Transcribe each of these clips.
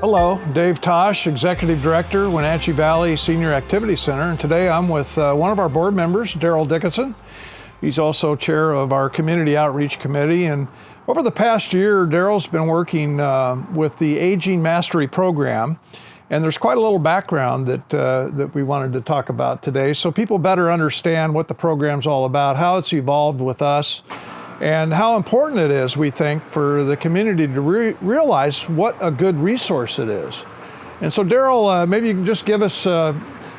Hello, Dave Tosh, Executive Director, Wenatchee Valley Senior Activity Center, and today I'm with one of our board members, Darrell Dickeson. He's also chair of our Community Outreach Committee, and over the past year, Darrell's been working with the Aging Mastery Program, and there's quite a little background that we wanted to talk about today so people better understand what the program's all about, how it's evolved with us, and how important it is, we think, for the community to realize what a good resource it is. And so, Darrell, maybe you can just give us a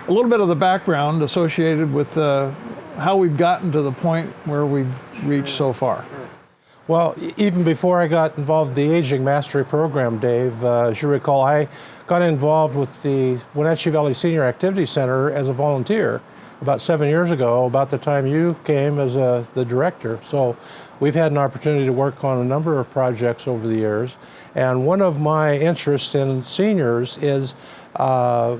little bit of the background associated with how we've gotten to the point where we've reached so far. Well, even before I got involved in the Aging Mastery Program, Dave, as you recall, I got involved with the Wenatchee Valley Senior Activity Center as a volunteer about 7 years ago, about the time you came as the director. So we've had an opportunity to work on a number of projects over the years. And one of my interests in seniors is the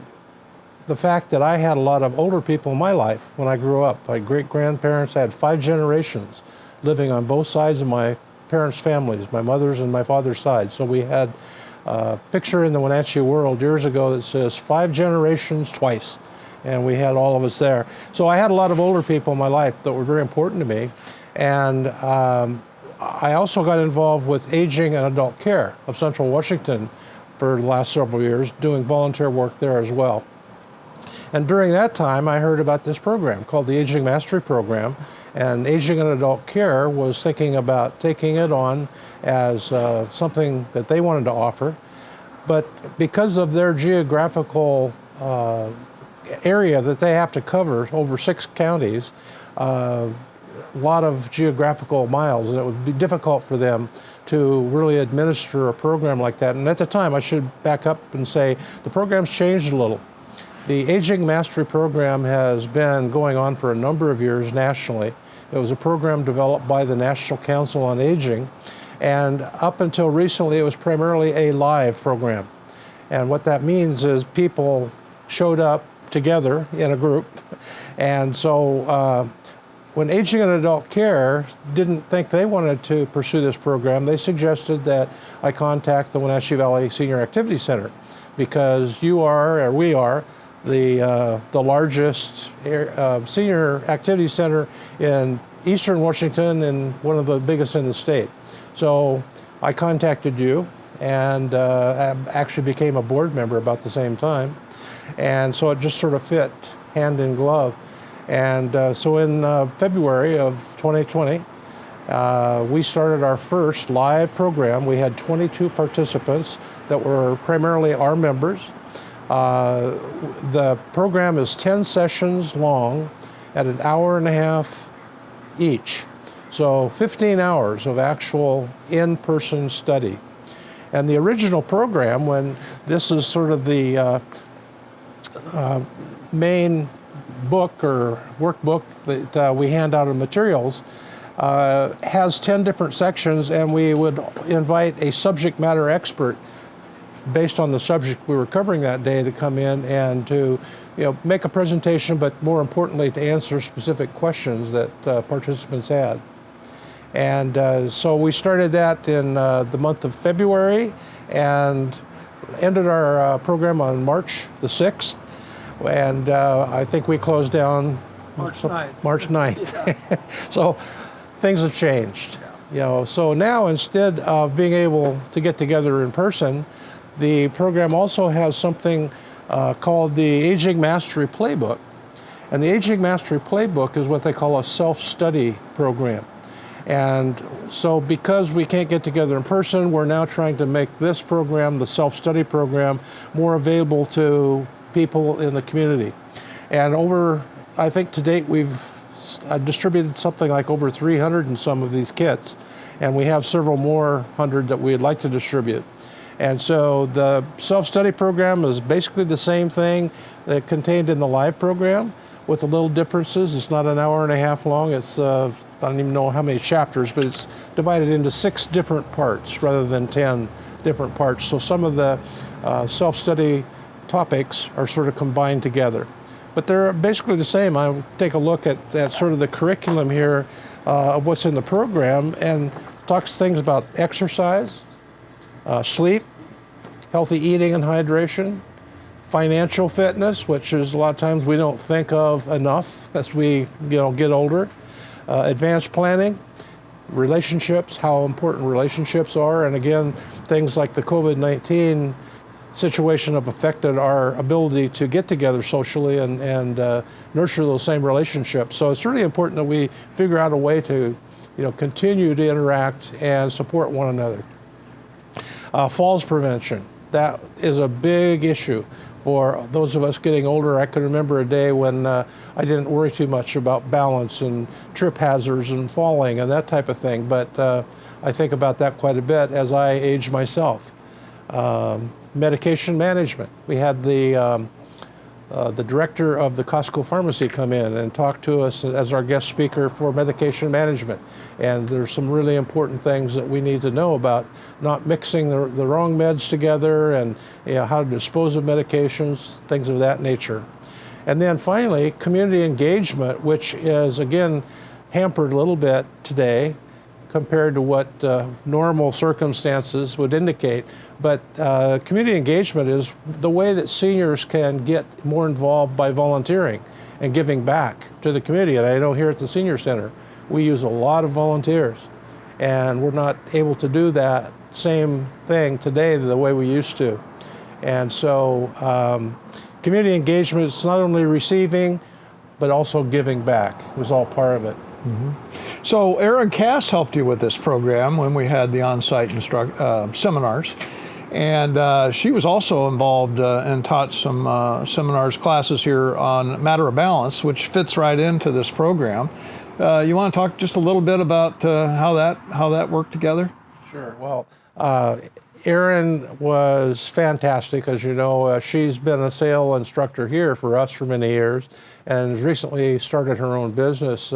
fact that I had a lot of older people in my life when I grew up. My great-grandparents, I had 5 generations living on both sides of my parents' families, my mother's and my father's side. So we had a picture in the Wenatchee World years ago that says 5 generations twice. And we had all of us there. So I had a lot of older people in my life that were very important to me. And I also got involved with aging and adult care of Central Washington for the last several years, doing volunteer work there as well. And during that time, I heard about this program called the Aging Mastery Program. And Aging and Adult Care was thinking about taking it on as something that they wanted to offer. But because of their geographical area that they have to cover, over 6 counties, a lot of geographical miles, and it would be difficult for them to really administer a program like that. And at the time, I should back up and say, the program's changed a little. The Aging Mastery Program has been going on for a number of years nationally. It was a program developed by the National Council on Aging, and up until recently, it was primarily a live program. And what that means is people showed up together in a group, and so when Aging and Adult Care didn't think they wanted to pursue this program, they suggested that I contact the Wenatchee Valley Senior Activity Center, because we are the largest senior activity center in Eastern Washington and one of the biggest in the state. So I contacted you and actually became a board member about the same time. And so it just sort of fit hand in glove. And so in February of 2020, we started our first live program. We had 22 participants that were primarily our members. The program is 10 sessions long at an hour and a half each. So 15 hours of actual in-person study. And the original program, when this is sort of the main book or workbook that we hand out in materials, has 10 different sections, and we would invite a subject matter expert based on the subject we were covering that day to come in and to make a presentation, but more importantly to answer specific questions that participants had. And so we started that in the month of February and ended our program on March the 6th. And I think we closed down March 9th. March 9th. Yeah. So things have changed. So now, instead of being able to get together in person, the program also has something called the Aging Mastery Playbook. And the Aging Mastery Playbook is what they call a self-study program. And so because we can't get together in person, we're now trying to make this program, the self-study program, more available to people in the community. And I think to date, we've distributed something like over 300 in some of these kits. And we have several more hundred that we'd like to distribute. And so the self-study program is basically the same thing that contained in the live program, with a little differences. It's not an hour and a half long. It's, I don't even know how many chapters, but it's divided into 6 different parts rather than 10 different parts. So some of the self-study topics are sort of combined together. But they're basically the same. I'll take a look at sort of the curriculum here of what's in the program, and talks things about exercise, sleep, healthy eating and hydration, financial fitness, which is a lot of times we don't think of enough as we get older, advanced planning, relationships, how important relationships are, and again, things like the COVID-19 situation have affected our ability to get together socially and nurture those same relationships. So it's really important that we figure out a way to continue to interact and support one another. Falls prevention, that is a big issue for those of us getting older. I can remember a day when I didn't worry too much about balance and trip hazards and falling and that type of thing, but I think about that quite a bit as I age myself. Medication management. We had the director of the Costco pharmacy come in and talk to us as our guest speaker for medication management. And there's some really important things that we need to know about not mixing the wrong meds together and how to dispose of medications, things of that nature. And then finally, community engagement, which is again hampered a little bit today compared to what normal circumstances would indicate. But community engagement is the way that seniors can get more involved by volunteering and giving back to the community. And I know here at the Senior Center, we use a lot of volunteers, and we're not able to do that same thing today the way we used to. And so community engagement is not only receiving, but also giving back. It was all part of it. Mm-hmm. So Erin Cass helped you with this program when we had the on-site seminars, and she was also involved and taught some seminars, classes here on Matter of Balance, which fits right into this program. You want to talk just a little bit about how that worked together? Sure. Well, Erin was fantastic. As you know, she's been a sail instructor here for us for many years, and has recently started her own business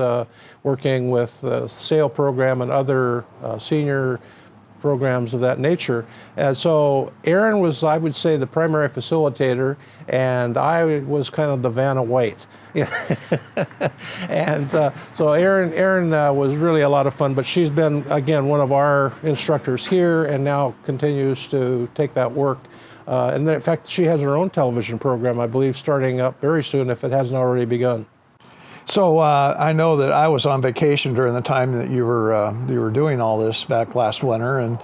working with the sail program and other senior programs of that nature. And so Erin was, I would say, the primary facilitator, and I was kind of the Vanna White. And so Erin was really a lot of fun, but she's been, again, one of our instructors here and now continues to take that work. And in fact, she has her own television program, I believe, starting up very soon if it hasn't already begun. So I know that I was on vacation during the time that you were doing all this back last winter,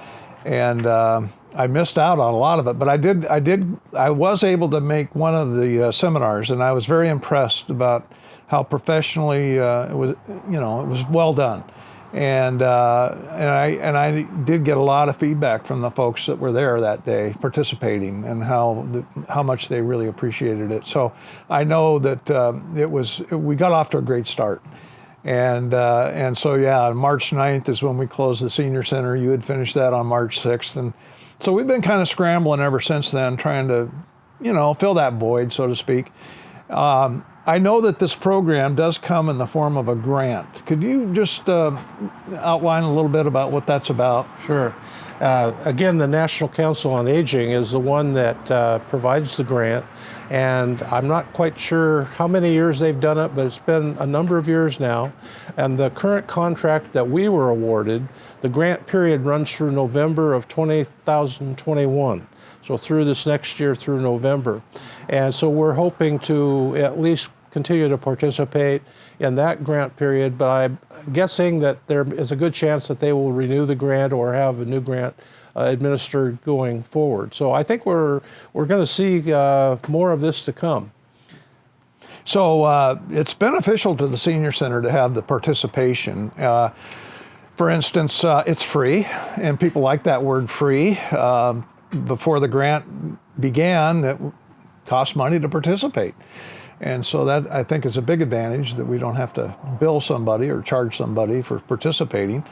and I missed out on a lot of it. But I was able to make one of the seminars, and I was very impressed about how professionally it was well done, and I did get a lot of feedback from the folks that were there that day participating, and how much they really appreciated it. So I know that we got off to a great start. And so, yeah, March 9th is when we closed the Senior Center. You had finished that on March 6th. And so we've been kind of scrambling ever since then, trying to, fill that void, so to speak. I know that this program does come in the form of a grant. Could you just outline a little bit about what that's about? Sure. Again, the National Council on Aging is the one that provides the grant, and I'm not quite sure how many years they've done it, but it's been a number of years now. And the current contract that we were awarded, the grant period runs through November of 2021. So through this next year, through November. And so we're hoping to at least continue to participate in that grant period, but I'm guessing that there is a good chance that they will renew the grant or have a new grant administered going forward. So I think we're going to see more of this to come. So it's beneficial to the Senior Center to have the participation. For instance, it's free, and people like that word free. Before the grant began, it cost money to participate. And so that, I think, is a big advantage, that we don't have to bill somebody or charge somebody for participating.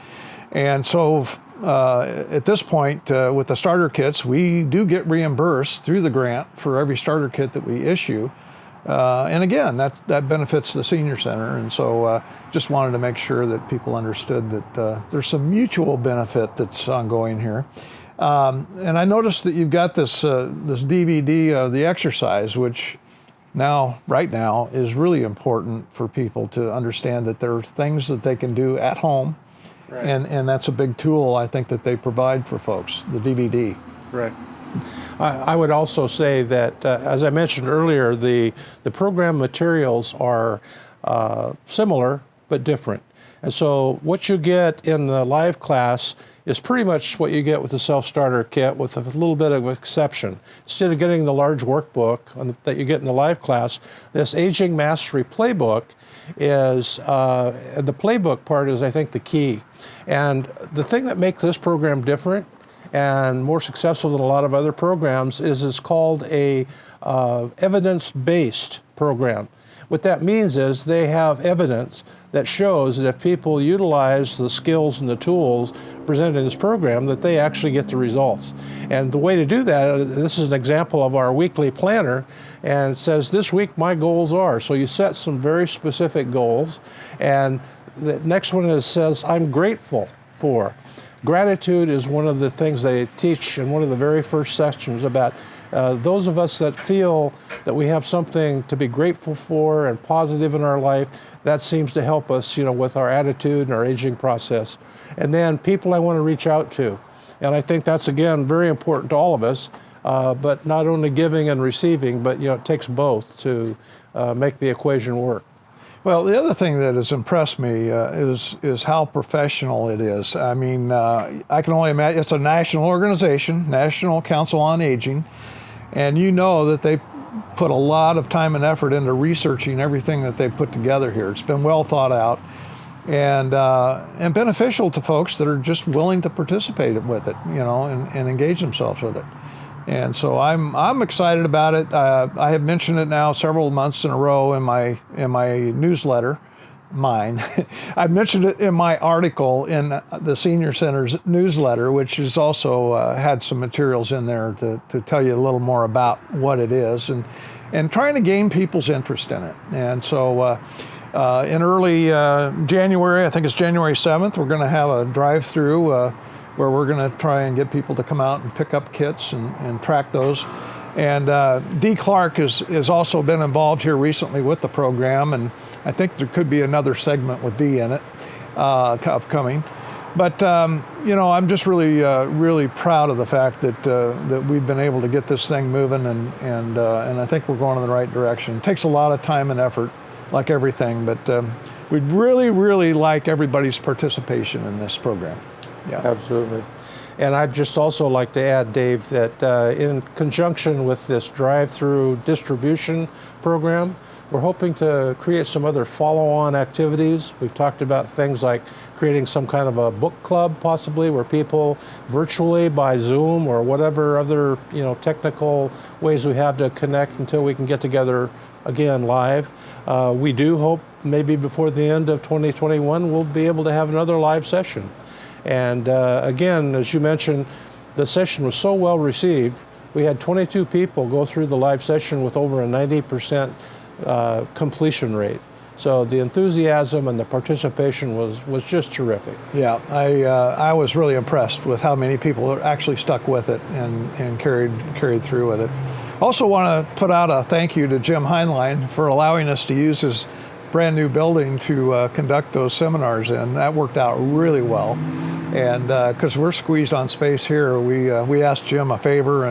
And so at this point, with the starter kits, we do get reimbursed through the grant for every starter kit that we issue. And again, that benefits the Senior Center. And so just wanted to make sure that people understood that there's some mutual benefit that's ongoing here. And I noticed that you've got this DVD of the exercise, which right now is really important for people to understand that there are things that they can do at home. Right. And that's a big tool, I think, that they provide for folks, the DVD. Right. I would also say that, as I mentioned earlier, the program materials are similar but different. And so what you get in the live class is pretty much what you get with the self-starter kit, with a little bit of exception. Instead of getting the large workbook that you get in the live class, this Aging Mastery Playbook is, the playbook part is, I think, the key. And the thing that makes this program different and more successful than a lot of other programs is it's called a evidence-based program. What that means is they have evidence that shows that if people utilize the skills and the tools presented in this program, that they actually get the results. And the way to do that, this is an example of our weekly planner, and it says, this week my goals are. So you set some very specific goals, and the next one says, I'm grateful for. Gratitude is one of the things they teach in one of the very first sections about those of us that feel that we have something to be grateful for and positive in our life. That seems to help us, with our attitude and our aging process. And then people I want to reach out to. And I think that's, again, very important to all of us, but not only giving and receiving, but, it takes both to make the equation work. Well, the other thing that has impressed me is how professional it is. I mean, I can only imagine, it's a national organization, National Council on Aging, and that they put a lot of time and effort into researching everything that they put together here. It's been well thought out and beneficial to folks that are just willing to participate with it, and engage themselves with it. And so I'm excited about it. I have mentioned it now several months in a row in my newsletter, mine. I've mentioned it in my article in the Senior Center's newsletter, which has also had some materials in there to tell you a little more about what it is and trying to gain people's interest in it. And so in early January, I think it's January 7th, we're going to have a drive-through where we're going to try and get people to come out and pick up kits and track those. And Dee Clark has also been involved here recently with the program, and I think there could be another segment with Dee in it upcoming. But I'm just really proud of the fact that we've been able to get this thing moving, and I think we're going in the right direction. It takes a lot of time and effort, like everything, but we'd really like everybody's participation in this program. Yeah, absolutely. And I'd just also like to add, Dave, that in conjunction with this drive-through distribution program, we're hoping to create some other follow-on activities. We've talked about things like creating some kind of a book club, possibly, where people virtually by Zoom or whatever other technical ways we have to connect until we can get together again live. We do hope maybe before the end of 2021 we'll be able to have another live session. And again, as you mentioned, the session was so well received. We had 22 people go through the live session with over a 90% completion rate. So the enthusiasm and the participation was just terrific. Yeah, I was really impressed with how many people actually stuck with it and carried through with it. Also want to put out a thank you to Jim Heinlein for allowing us to use his brand new building to conduct those seminars in. That worked out really well. And because we're squeezed on space here, we asked Jim a favor,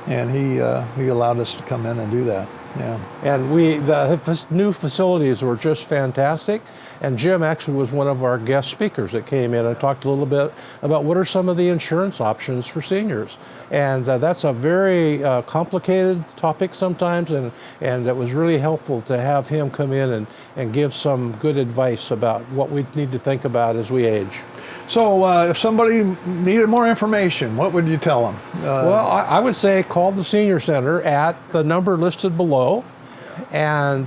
and he allowed us to come in and do that. Yeah. And the new facilities were just fantastic. And Jim actually was one of our guest speakers that came in and talked a little bit about what are some of the insurance options for seniors. And that's a very complicated topic sometimes, and it was really helpful to have him come in and give some good advice about what we need to think about as we age. So if somebody needed more information, what would you tell them? Well, I would say call the Senior Center at the number listed below, and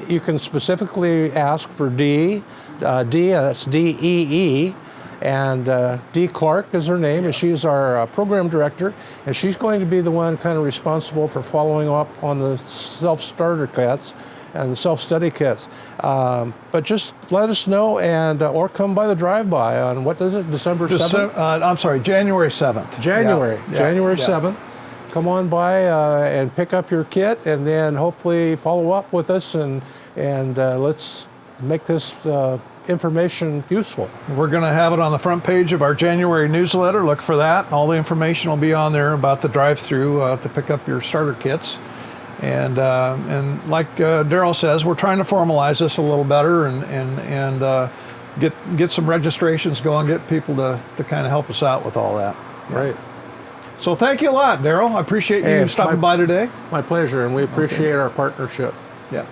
you can specifically ask for Dee, that's D-E-E, and Dee Clark is her name, and she's our program director, and she's going to be the one kind of responsible for following up on the self-starter kits and the self-study kits. But just let us know, and or come by the drive-by on, what is it, December 7th? I'm sorry, January 7th. January 7th. Come on by and pick up your kit, and then hopefully follow up with us, and let's make this information useful. We're going to have it on the front page of our January newsletter. Look for that. All the information will be on there about the drive-through to pick up your starter kits. And like Darrell says, we're trying to formalize this a little better and get some registrations going, get people to kind of help us out with all that. Right. So thank you a lot, Darrell. I appreciate you stopping by today. My pleasure, and we appreciate our partnership. Yeah.